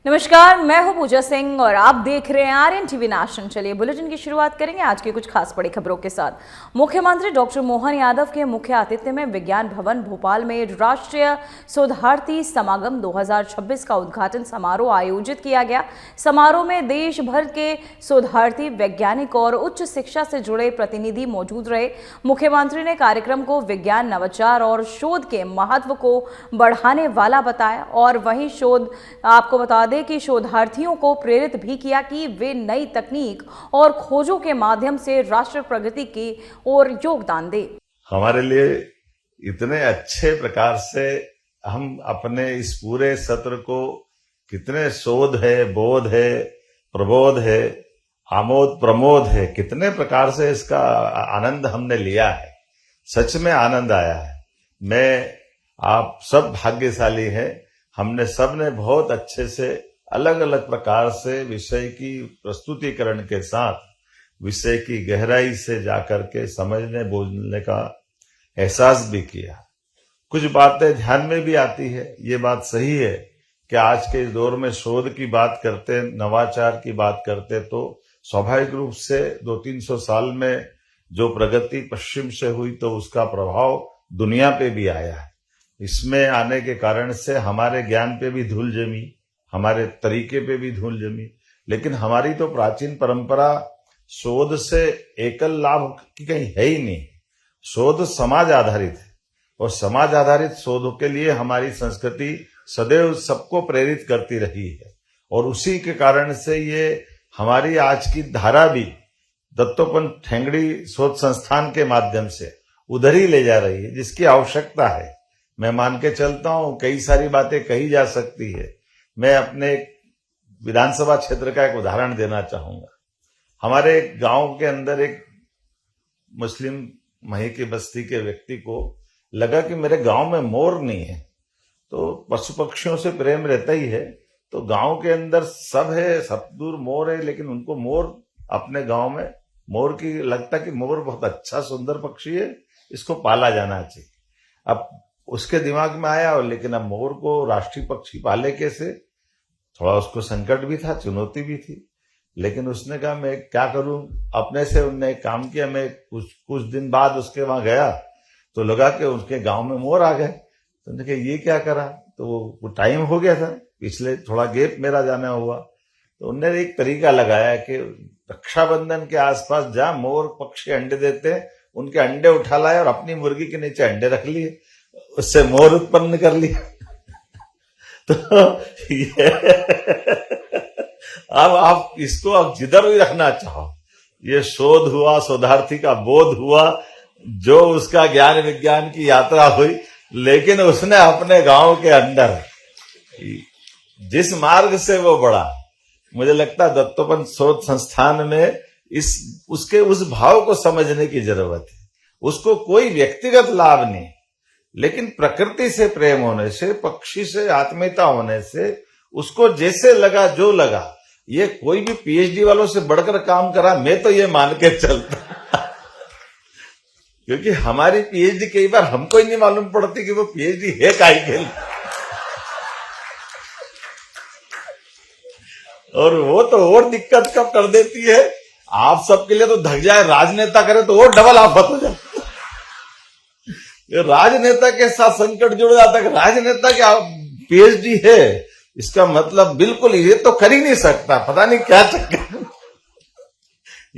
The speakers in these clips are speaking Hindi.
नमस्कार, मैं हूं पूजा सिंह और आप देख रहे हैं आर्यन टीवी नेशनल। चलिए बुलेटिन की शुरुआत करेंगे आज की कुछ खास बड़ी खबरों के साथ। मुख्यमंत्री डॉक्टर मोहन यादव के मुख्य आतिथ्य में विज्ञान भवन भोपाल में राष्ट्रीय शोधार्थी समागम 2026 का उद्घाटन समारोह आयोजित किया गया। समारोह में देश भर के शोधार्थी, वैज्ञानिक और उच्च शिक्षा से जुड़े प्रतिनिधि मौजूद रहे। मुख्यमंत्री ने कार्यक्रम को विज्ञान, नवाचार और शोध के महत्व को बढ़ाने वाला बताया और वहीं शोध आपको बता दें कि शोधार्थियों को प्रेरित भी किया कि वे नई तकनीक और खोजों के माध्यम से राष्ट्र प्रगति की ओर योगदान दें। हमारे लिए इतने अच्छे प्रकार से हम अपने इस पूरे सत्र को कितने शोध है, बोध है, प्रबोध है, आमोद प्रमोद है, कितने प्रकार से इसका आनंद हमने लिया है। सच में आनंद आया है। मैं आप सब भाग्यशाली हैं। हमने सबने बहुत अच्छे से अलग अलग प्रकार से विषय की प्रस्तुतिकरण के साथ विषय की गहराई से जाकर के समझने बोलने का एहसास भी किया। कुछ बातें ध्यान में भी आती है। ये बात सही है कि आज के इस दौर में शोध की बात करते, नवाचार की बात करते तो स्वाभाविक रूप से 200-300 साल में जो प्रगति पश्चिम से हुई तो उसका प्रभाव दुनिया पे भी आया है। इसमें आने के कारण से हमारे ज्ञान पे भी धूल जमी, हमारे तरीके पे भी धूल जमी। लेकिन हमारी तो प्राचीन परंपरा शोध से एकल लाभ की कहीं है ही नहीं। शोध समाज आधारित है और समाज आधारित शोध के लिए हमारी संस्कृति सदैव सबको प्रेरित करती रही है और उसी के कारण से ये हमारी आज की धारा भी दत्तोपंत ठेंगड़ी शोध संस्थान के माध्यम से उधर ही ले जा रही है, जिसकी आवश्यकता है। मैं मान के चलता हूं कई सारी बातें कही जा सकती है। मैं अपने विधानसभा क्षेत्र का एक उदाहरण देना चाहूंगा। हमारे गांव के अंदर एक मुस्लिम मही की बस्ती के व्यक्ति को लगा कि मेरे गांव में मोर नहीं है, तो पशु पक्षियों से प्रेम रहता ही है, तो गांव के अंदर सब है, सब दूर मोर है, लेकिन उनको मोर अपने गांव में मोर की लगता कि मोर बहुत अच्छा सुंदर पक्षी है, इसको पाला जाना चाहिए। अब उसके दिमाग में आया, और लेकिन अब मोर को राष्ट्रीय पक्षी पाले कैसे? थोड़ा उसको संकट भी था, चुनौती भी थी, लेकिन उसने कहा मैं क्या करूं। अपने से उनने एक काम किया। मैं कुछ दिन बाद उसके वहां गया तो लगा कि उसके गांव में मोर आ गए। तो उन्होंने कहा ये क्या करा? तो वो टाइम हो गया था, पिछले थोड़ा गैप मेरा जाना हुआ, तो उन्होंने एक तरीका लगाया कि रक्षाबंधन के आसपास जहां मोर पक्षी अंडे देते हैं उनके अंडे उठा लाए और अपनी मुर्गी के नीचे अंडे रख लिए, उससे मोर उत्पन्न कर लिया। तो ये अब आप इसको आप जिधर भी रखना चाहो, ये शोध हुआ, शोधार्थी का बोध हुआ, जो उसका ज्ञान विज्ञान की यात्रा हुई, लेकिन उसने अपने गांव के अंदर जिस मार्ग से वो बढ़ा, मुझे लगता है दत्तोपंत शोध संस्थान में उसके उस भाव को समझने की जरूरत है। उसको कोई व्यक्तिगत लाभ नहीं, लेकिन प्रकृति से प्रेम होने से, पक्षी से आत्मीयता होने से उसको जैसे लगा, जो लगा, ये कोई भी पीएचडी वालों से बढ़कर काम करा, मैं तो ये मान के चलता। क्योंकि हमारी पीएचडी कई बार हमको ही नहीं मालूम पड़ती कि वो पीएचडी है काहे के लिए। और वो तो और दिक्कत कब कर देती है, आप सबके लिए तो धक जाए, राजनेता करे तो और डबल आफत हो जाए। राजनेता के साथ संकट जुड़ जाता है कि राजनेता क्या पीएचडी है, इसका मतलब बिल्कुल ये तो कर ही नहीं सकता, पता नहीं क्या चक्कर।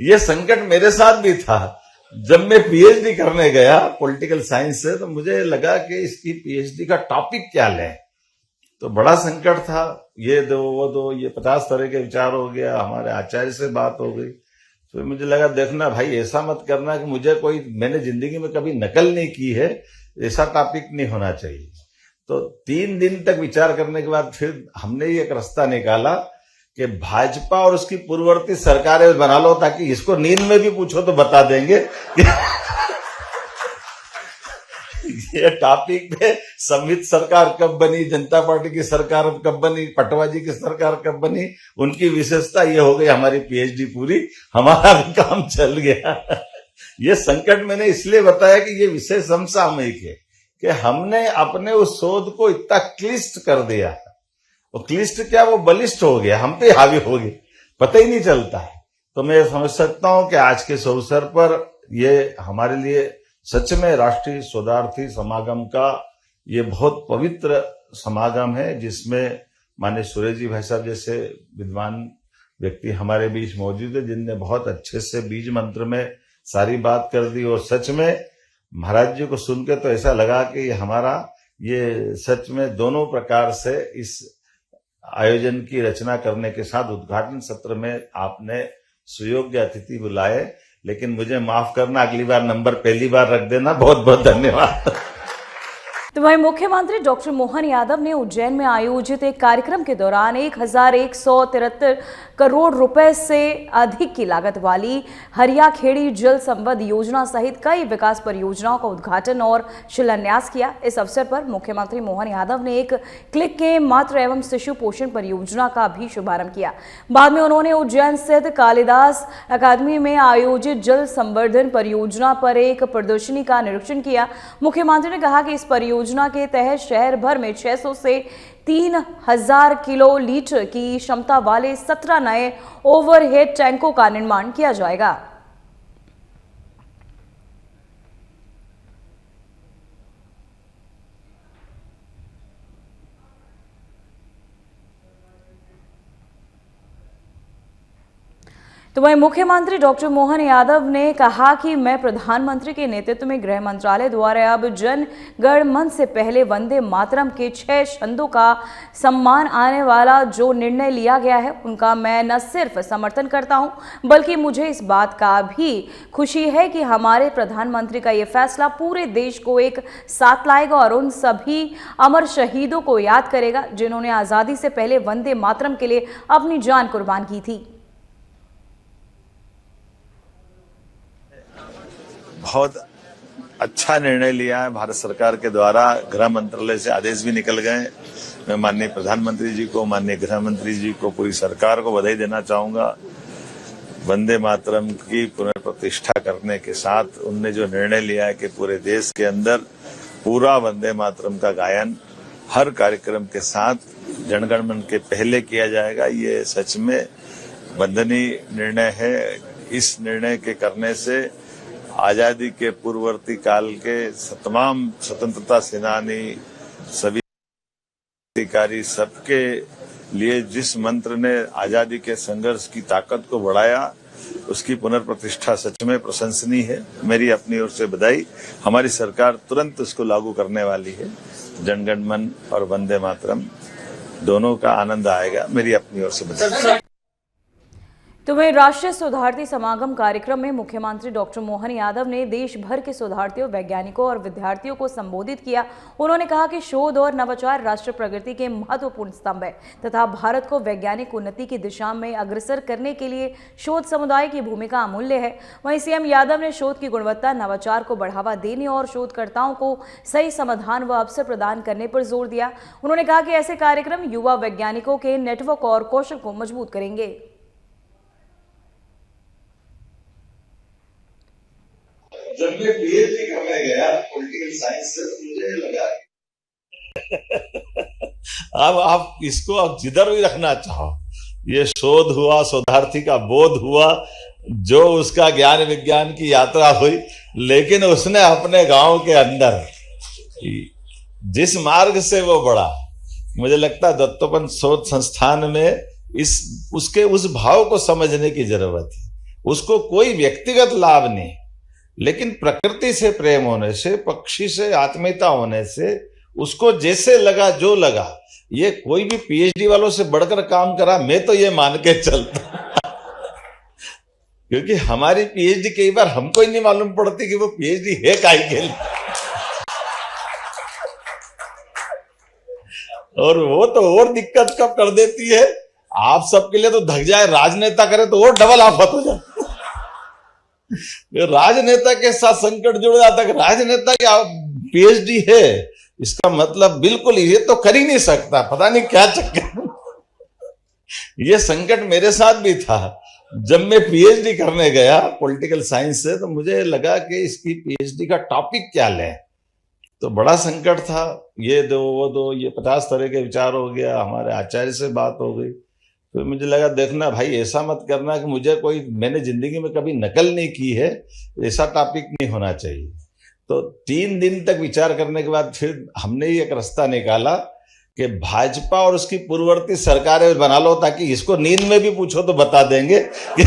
ये संकट मेरे साथ भी था। जब मैं पीएचडी करने गया पॉलिटिकल साइंस से, तो मुझे लगा कि इसकी पीएचडी का टॉपिक क्या लें, तो बड़ा संकट था। ये दो वो दो, ये 50 तरह के विचार हो गया। हमारे आचार्य से बात हो गई, तो मुझे लगा देखना भाई, ऐसा मत करना कि मुझे मैंने जिंदगी में कभी नकल नहीं की है, ऐसा टॉपिक नहीं होना चाहिए। तो 3 दिन तक विचार करने के बाद फिर हमने एक रास्ता निकाला कि भाजपा और उसकी पूर्ववर्ती सरकारें बना लो, ताकि इसको नींद में भी पूछो तो बता देंगे। ये टॉपिक पे संवित सरकार कब बनी, जनता पार्टी की सरकार कब बनी, पटवा जी की सरकार कब बनी, उनकी विशेषता ये हो गई। हमारी पीएचडी पूरी, हमारा भी काम चल गया। ये संकट मैंने इसलिए बताया कि ये विषय समसामयिक है, कि हमने अपने उस शोध को इतना क्लिष्ट कर दिया वो क्लिष्ट क्या, वो बलिष्ठ हो गया, हम पे हावी हो गया, पता ही नहीं चलता है। तो मैं समझ सकता हूं कि आज के इस अवसर पर ये हमारे लिए सच में राष्ट्रीय शोधार्थी समागम का ये बहुत पवित्र समागम है, जिसमें माननीय सुरेश जी भाई साहब जैसे विद्वान व्यक्ति हमारे बीच मौजूद है, जिनने बहुत अच्छे से बीज मंत्र में सारी बात कर दी। और सच में महाराज जी को सुन के तो ऐसा लगा कि हमारा ये सच में दोनों प्रकार से इस आयोजन की रचना करने के साथ उद्घाटन सत्र में आपने सुयोग्य अतिथि बुलाए, लेकिन मुझे माफ करना, अगली बार नंबर पहली बार रख देना। बहुत बहुत धन्यवाद। तो वहीं मुख्यमंत्री डॉक्टर मोहन यादव ने उज्जैन में आयोजित एक कार्यक्रम के दौरान 1173 करोड़ रुपए से अधिक की लागत वाली हरिया खेड़ी जल संपद योजना सहित कई विकास परियोजनाओं का उद्घाटन और शिलान्यास किया। इस अवसर पर मुख्यमंत्री मोहन यादव ने एक क्लिक के मातृ एवं शिशु पोषण परियोजना का भी शुभारंभ किया। बाद में उन्होंने उज्जैन स्थित कालिदास अकादमी में आयोजित जल संवर्धन परियोजना पर एक प्रदर्शनी का निरीक्षण किया। मुख्यमंत्री ने कहा कि इस परियोजना के तहत शहर भर में 600 से 3000 किलो लीटर की क्षमता वाले 17 नए ओवरहेड टैंकों का निर्माण किया जाएगा। तो वहीं मुख्यमंत्री डॉक्टर मोहन यादव ने कहा कि मैं प्रधानमंत्री के नेतृत्व में गृह मंत्रालय द्वारा अब जन गण मन से पहले वंदे मातरम के 6 छंदों का सम्मान आने वाला जो निर्णय लिया गया है, उनका मैं न सिर्फ समर्थन करता हूं, बल्कि मुझे इस बात का भी खुशी है कि हमारे प्रधानमंत्री का ये फैसला पूरे देश को एक साथ लाएगा और उन सभी अमर शहीदों को याद करेगा जिन्होंने आज़ादी से पहले वंदे मातरम के लिए अपनी जान कुर्बान की थी। बहुत अच्छा निर्णय लिया है भारत सरकार के द्वारा। गृह मंत्रालय से आदेश भी निकल गए। मैं माननीय प्रधानमंत्री जी को, माननीय गृह मंत्री जी को, पूरी सरकार को बधाई देना चाहूंगा। वंदे मातरम की पुनर्प्रतिष्ठा करने के साथ उनने जो निर्णय लिया है कि पूरे देश के अंदर पूरा वंदे मातरम का गायन हर कार्यक्रम के साथ जनगण मन के पहले किया जाएगा, ये सच में वंदनीय निर्णय है। इस निर्णय के करने से आजादी के पूर्ववर्ती काल के तमाम स्वतंत्रता सेनानी, सभी अधिकारी, सबके लिए जिस मंत्र ने आजादी के संघर्ष की ताकत को बढ़ाया, उसकी पुनर्प्रतिष्ठा सच में प्रशंसनीय है। मेरी अपनी ओर से बधाई। हमारी सरकार तुरंत उसको लागू करने वाली है। जनगण मन और वंदे मातरम दोनों का आनंद आएगा। मेरी अपनी ओर से बधाई। तो वहीं राष्ट्रीय शोधार्थी समागम कार्यक्रम में मुख्यमंत्री डॉक्टर मोहन यादव ने देश भर के शोधार्थियों, वैज्ञानिकों और विद्यार्थियों को संबोधित किया। उन्होंने कहा कि शोध और नवाचार राष्ट्र प्रगति के महत्वपूर्ण स्तंभ है तथा भारत को वैज्ञानिक उन्नति की दिशा में अग्रसर करने के लिए शोध समुदाय की भूमिका अमूल्य है। वहीं सीएम यादव ने शोध की गुणवत्ता, नवाचार को बढ़ावा देने और शोधकर्ताओं को सही समाधान व अवसर प्रदान करने पर जोर दिया। उन्होंने कहा कि ऐसे कार्यक्रम युवा वैज्ञानिकों के नेटवर्क और कौशल को मजबूत करेंगे। जब मैं पीएचडी करने गया पॉलिटिकल साइंस से, तो मुझे लगा अब आप इसको आप जिधर भी रखना चाहो, ये शोध हुआ, शोधार्थी का बोध हुआ, जो उसका ज्ञान विज्ञान की यात्रा हुई, लेकिन उसने अपने गांव के अंदर जिस मार्ग से वो बढ़ा, मुझे लगता है दत्तोपंत शोध संस्थान में उसके उस भाव को समझने की जरूरत है। उसको कोई व्यक्तिगत लाभ नहीं, लेकिन प्रकृति से प्रेम होने से, पक्षी से आत्मीयता होने से उसको जैसे लगा, जो लगा, ये कोई भी पीएचडी वालों से बढ़कर काम करा, मैं तो ये मान के चलता क्योंकि हमारी पीएचडी कई बार हमको ही नहीं मालूम पड़ती कि वो पीएचडी है काहे के लिए। और वो तो और दिक्कत कब कर देती है, आप सबके लिए तो धक जाए, राजनेता करे तो और डबल आफत हो जाए। राजनेता के साथ संकट जुड़ जाता है। राजनेता की पीएचडी है, इसका मतलब बिल्कुल ये तो कर ही नहीं सकता, पता नहीं क्या चक्कर। ये संकट मेरे साथ भी था जब मैं पीएचडी करने गया पॉलिटिकल साइंस से, तो मुझे लगा कि इसकी पीएचडी का टॉपिक क्या लें। तो बड़ा संकट था। ये दो वो दो, ये 50 तरह के विचार हो गया। हमारे आचार्य से बात हो गई, तो मुझे लगा देखना भाई, ऐसा मत करना कि मुझे कोई, मैंने जिंदगी में कभी नकल नहीं की है, ऐसा टॉपिक नहीं होना चाहिए। तो 3 दिन तक विचार करने के बाद फिर हमने ही एक रास्ता निकाला कि भाजपा और उसकी पूर्ववर्ती सरकारें बना लो, ताकि इसको नींद में भी पूछो तो बता देंगे कि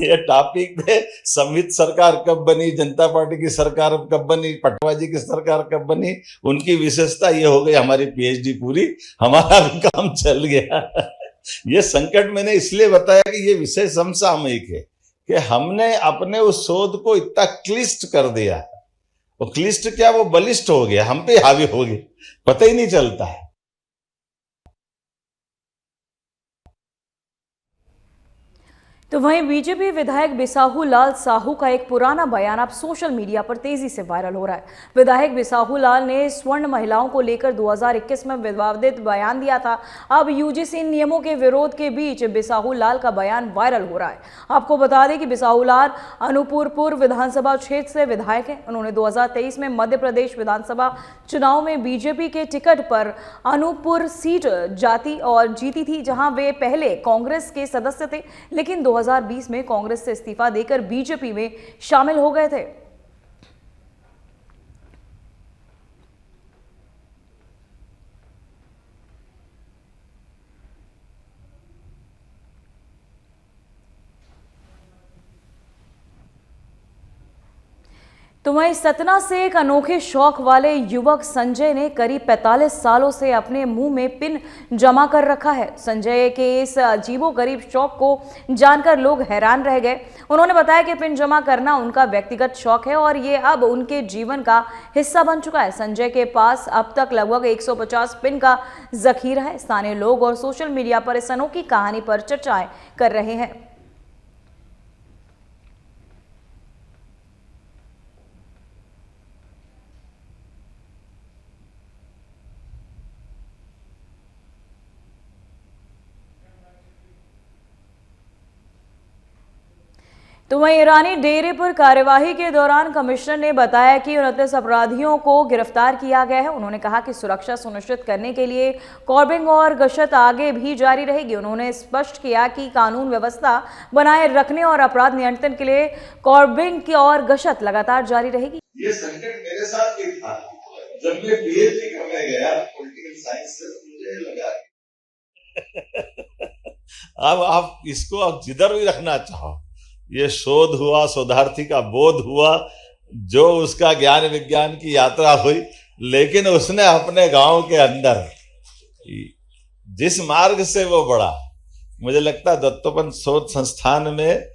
ये टॉपिक पे संवित सरकार कब बनी, जनता पार्टी की सरकार कब बनी, पटवा जी की सरकार कब बनी, उनकी विशेषता ये हो गई, हमारी पीएचडी पूरी, हमारा भी काम चल गया। ये संकट मैंने इसलिए बताया कि ये विषय समसामयिक है, कि हमने अपने उस शोध को इतना क्लिष्ट कर दिया, वो क्लिष्ट क्या, वो बलिष्ठ हो गया, हम पे हावी हो गया, पता ही नहीं चलता है। तो वहीं बीजेपी विधायक बिसाहू लाल साहू का एक पुराना बयान अब सोशल मीडिया पर तेजी से वायरल हो रहा है। विधायक बिसाहू लाल ने स्वर्ण महिलाओं को लेकर 2021 में विवादित बयान दिया था। अब यूजीसी नियमों के विरोध के बीच बिसाहू लाल का बयान वायरल हो रहा है। आपको बता दें कि बिसाहू लाल अनूपपुर पूर्व विधानसभा क्षेत्र से विधायक हैं। उन्होंने 2023 में मध्य प्रदेश विधानसभा चुनाव में बीजेपी के टिकट पर अनूपपुर सीट जाती और जीती थी, जहां वे पहले कांग्रेस के सदस्य थे, लेकिन 2020 में कांग्रेस से इस्तीफा देकर बीजेपी में शामिल हो गए थे। तो वहीं सतना से एक अनोखे शौक वाले युवक संजय ने करीब 45 सालों से अपने मुंह में पिन जमा कर रखा है। संजय के इस अजीबोगरीब शौक को जानकर लोग हैरान रह गए। उन्होंने बताया कि पिन जमा करना उनका व्यक्तिगत शौक है और ये अब उनके जीवन का हिस्सा बन चुका है। संजय के पास अब तक लगभग 150 पिन का जखीरा है। स्थानीय लोग और सोशल मीडिया पर इस अनोखी कहानी पर चर्चाएं कर रहे हैं। तो वहीं ईरानी डेरे पर कार्यवाही के दौरान कमिश्नर ने बताया कि 29 अपराधियों को गिरफ्तार किया गया है। उन्होंने कहा कि सुरक्षा सुनिश्चित करने के लिए कॉर्बिंग और गश्त आगे भी जारी रहेगी। उन्होंने स्पष्ट किया कि कानून व्यवस्था बनाए रखने और अपराध नियंत्रण के लिए कॉर्बिंग और गश्त लगातार जारी रहेगी। ये संकट मेरे साथ भी था। जब मैं पीएचडी करने गया पॉलिटिकल साइंस से, मुझे लगा अब आप इसको आप जिधर भी रखना चाहो, ये शोध हुआ, शोधार्थी का बोध हुआ, जो उसका ज्ञान विज्ञान की यात्रा हुई, लेकिन उसने अपने गांव के अंदर जिस मार्ग से वो बढ़ा, मुझे लगता है दत्तोपंत शोध संस्थान में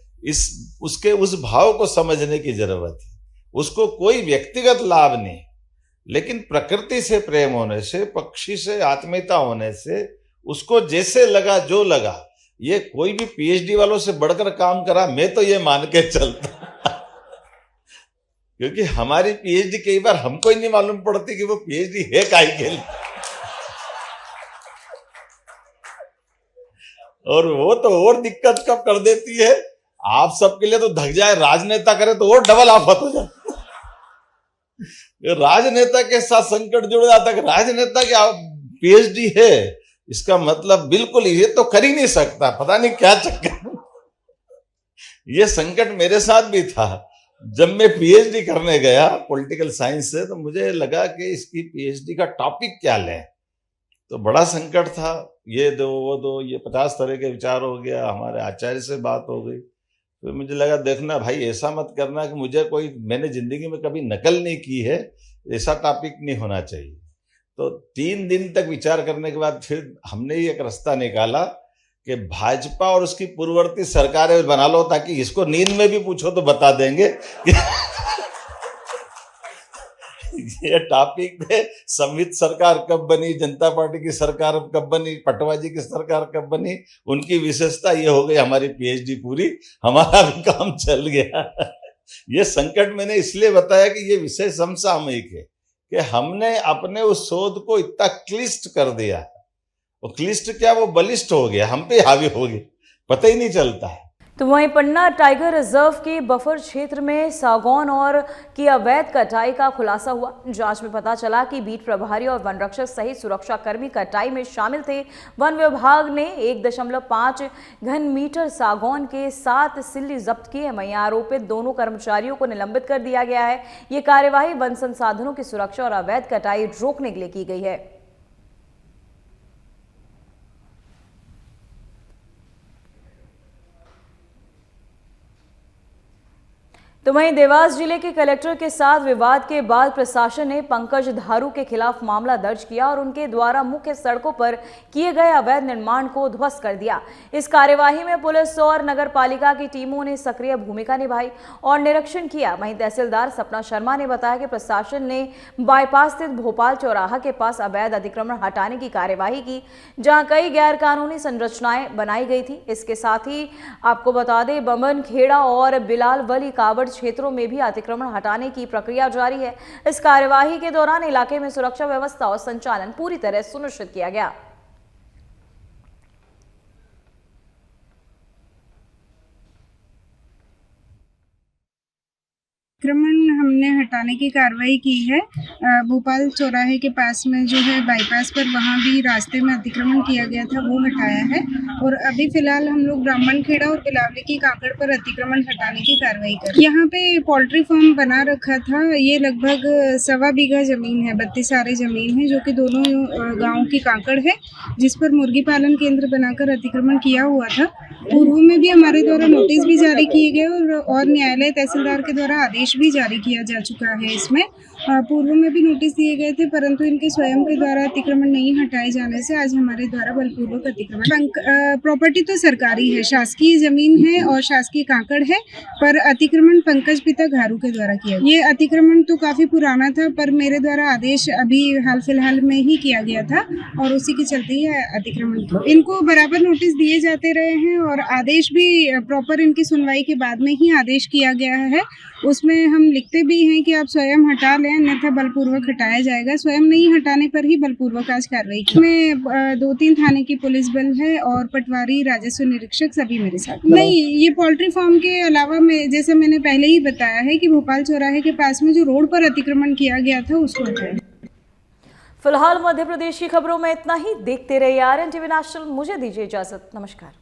उसके उस भाव को समझने की जरूरत है। उसको कोई व्यक्तिगत लाभ नहीं, लेकिन प्रकृति से प्रेम होने से, पक्षी से आत्मीयता होने से, उसको जैसे लगा जो लगा, ये कोई भी पीएचडी वालों से बढ़कर काम करा, मैं तो ये मान के चलता। क्योंकि हमारी पीएचडी कई बार हमको ही नहीं मालूम पड़ती कि वो पीएचडी है काहे के लिए। और वो तो और दिक्कत कब कर देती है, आप सबके लिए तो धक जाए, राजनेता करे तो और डबल आफत हो जाए। राजनेता के साथ संकट जुड़ जाता है। राजनेता की पीएचडी है, इसका मतलब बिल्कुल ये तो कर ही नहीं सकता, पता नहीं क्या चक्कर। ये संकट मेरे साथ भी था। जब मैं पीएचडी करने गया पॉलिटिकल साइंस से, तो मुझे लगा कि इसकी पीएचडी का टॉपिक क्या लें। तो बड़ा संकट था। ये दो वो दो, ये 50 तरह के विचार हो गया। हमारे आचार्य से बात हो गई, तो मुझे लगा देखना भाई, ऐसा मत करना कि मुझे कोई, मैंने जिंदगी में कभी नकल नहीं की है, ऐसा टॉपिक नहीं होना चाहिए। तो 3 दिन तक विचार करने के बाद फिर हमने ही एक रास्ता निकाला कि भाजपा और उसकी पूर्ववर्ती सरकारें बना लो, ताकि इसको नींद में भी पूछो तो बता देंगे कि ये टॉपिक पे संवित सरकार कब बनी, जनता पार्टी की सरकार कब बनी, पटवा जी की सरकार कब बनी, उनकी विशेषता ये हो गई, हमारी पीएचडी पूरी, हमारा भी काम चल गया। ये संकट मैंने इसलिए बताया कि ये विषय समसामयिक है, कि हमने अपने उस शोध को इतना क्लिष्ट कर दिया, वो क्लिष्ट क्या, वो बलिष्ठ हो गया, हम पे हावी हो गया, पता ही नहीं चलता है। तो वहीं पन्ना टाइगर रिजर्व के बफर क्षेत्र में सागौन और की अवैध कटाई का खुलासा हुआ। जांच में पता चला कि बीट प्रभारी और वन रक्षक सहित सुरक्षा कर्मी कटाई में शामिल थे। वन विभाग ने 1.5 घन मीटर सागौन के 7 सिल्ली जब्त किए। वहीं आरोपित दोनों कर्मचारियों को निलंबित कर दिया गया है। ये कार्यवाही वन संसाधनों की सुरक्षा और अवैध कटाई रोकने के लिए की गई है। तो वहीं देवास जिले के कलेक्टर के साथ विवाद के बाद प्रशासन ने पंकज धारू के खिलाफ मामला दर्ज किया और उनके द्वारा मुख्य सड़कों पर किए गए अवैध निर्माण को ध्वस्त कर दिया। इस कार्यवाही में पुलिस और नगर पालिका की टीमों ने सक्रिय भूमिका निभाई और निरीक्षण किया। वहीं तहसीलदार सपना शर्मा ने बताया कि प्रशासन ने बाईपास स्थित भोपाल चौराहा के पास अवैध अतिक्रमण हटाने की कार्यवाही की, जहां कई गैर कानूनी संरचनाएं बनाई गई थी। इसके साथ ही आपको बता दें, बमन खेड़ा और बिलाल वली कावड़ क्षेत्रों में भी अतिक्रमण हटाने की प्रक्रिया जारी है। इस कार्यवाही के दौरान इलाके में सुरक्षा व्यवस्था और संचालन पूरी तरह सुनिश्चित किया गया। अतिक्रमण हमने हटाने की कार्रवाई की है। भोपाल चौराहे के पास में जो है बाईपास पर, वहाँ भी रास्ते में अतिक्रमण किया गया था, वो हटाया है। और अभी फिलहाल हम लोग ब्राह्मण खेड़ा और बिलावली की काकड़ पर अतिक्रमण हटाने की कार्रवाई कर। यहाँ पे पोल्ट्री फार्म बना रखा था। ये लगभग 1.25 बीघा जमीन है, 32 आरे जमीन है, जो कि दोनों गाँव की काकड़ है, जिस पर मुर्गी पालन केंद्र बनाकर अतिक्रमण किया हुआ था। पूर्व में भी हमारे द्वारा नोटिस भी जारी किए गए और न्यायालय तहसीलदार के द्वारा आदेश भी जारी किया जा चुका है। इसमें पूर्व में भी नोटिस दिए गए थे, परंतु इनके स्वयं के द्वारा अतिक्रमण नहीं हटाए जाने से आज हमारे द्वारा बलपूर्वक अतिक्रमण। प्रॉपर्टी तो सरकारी है, शासकीय जमीन है और शासकीय काकड़ है, पर अतिक्रमण पंकज पिता घारू के द्वारा किया। ये अतिक्रमण तो काफी पुराना था, पर मेरे द्वारा आदेश अभी हाल फिलहाल में ही किया गया था और उसी के चलते ही अतिक्रमण। इनको बराबर नोटिस दिए जाते रहे हैं और आदेश भी प्रॉपर इनकी सुनवाई के बाद में ही आदेश किया गया है। उसमें हम लिखते भी हैं कि आप स्वयं हटा लें, अन्यथा बलपूर्वक हटाया जाएगा। स्वयं नहीं हटाने पर ही बलपूर्वक आज कार्रवाई की। में 2-3 थाने की पुलिस बल है और पटवारी, राजस्व निरीक्षक सभी मेरे साथ। नहीं, ये पोल्ट्री फार्म के अलावा में, जैसे मैंने पहले ही बताया है कि भोपाल चौराहे के पास में जो रोड पर अतिक्रमण किया गया था उसको हटाया। फिलहाल मध्य प्रदेश की खबरों में इतना ही। देखते रहिए RN TV नेशनल। मुझे दीजिए इजाजत। नमस्कार।